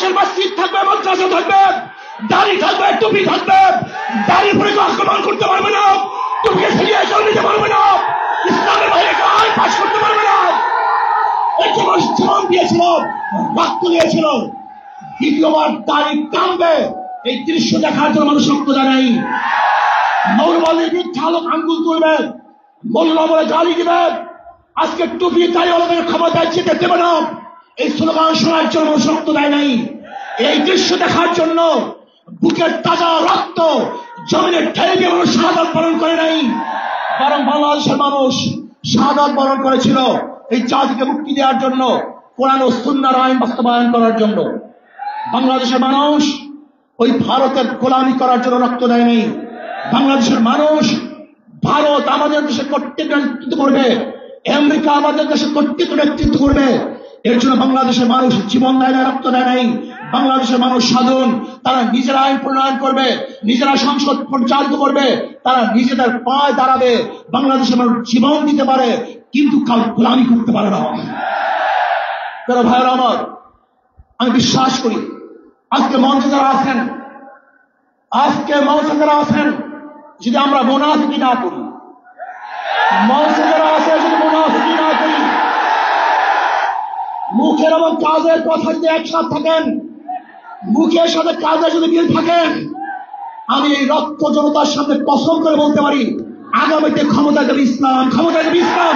বাংলাদেশের মসজিদ থাকবে, মাদ্রাসা থাকবে, দাড়ি থাকবে, টুপি থাকবে, দাড়ি পরে আক্রমণ করতে পারবে না, টুপিকে ফিরিয়ে চলে নিতে পারবে না, ইসলামের বাইরে আইন পাশ করতে পারবে না। এই যে মানুষ জীবন দিয়েছিল, রক্ত দিয়েছিল, দ্বিতীয়বার দাড়ি কামবে এই দৃশ্য দেখার জন্য মানুষ রক্ত দেয় নাই। মৌলবাদীর বিরুদ্ধে আলোক আঙ্গুল তুলবে, মোল্লা বলে গালি দিবে, আজকে টুপি দাড়িওয়ালাদের ক্ষমতায় যেতে দেবে না, এই স্লোগান শোনার জন্য মানুষ রক্ত দেয় নাই। এই দৃশ্য দেখার জন্য বুকের তাজা রক্ত জমিনে ঠেলে দিয়ে মানুষ শাহাদাত বরণ করে নাই, বরং বাংলাদেশের মানুষ শাহাদাত বরণ করেছিল এই জাতিকে মুক্তি দেওয়ার জন্য, কোরআন ও সুন্নাহর আইন বাস্তবায়ন করার জন্য। বাংলাদেশের মানুষ ওই ভারতের গোলামি করার জন্য রক্ত দেয় নাই। বাংলাদেশের মানুষ ভারত আমাদের দেশে কর্তৃত্ব নেতৃত্ব করবে, আমেরিকা আমাদের দেশে কর্তৃত্ব নেতৃত্ব করবে, এর জন্য বাংলাদেশের মানুষ জীবন দেয় না, রক্ত দেয় নাই। বাংলাদেশের মানুষ সাধন, তারা নিজেরা আইন প্রণয়ন করবে, নিজেরা সংসদ পরিচালিত করবে, তারা নিজেদের পায়ে দাঁড়াবে। বাংলাদেশের মানুষ জীবন দিতে পারে, কিন্তু কাল গোলামি করতে পারে না। তারা ভাইয়েরা আমার, আমি বিশ্বাস করি আজকে মঞ্চে যারা আছেন, যদি আমরা মুনাফিকি না করি, মঞ্চে যারা আছে যদি মুনাফিকি না করি, মুখের এবং কাজের কথা যদি একসাথে থাকেন, মুখের সাথে কাজের যদি মিল থাকেন, আমি এই রক্ত জনতার সামনে কসম করে বলতে পারি আগামীতে ক্ষমতা দেবে ইসলাম, ক্ষমতা দেবে ইসলাম।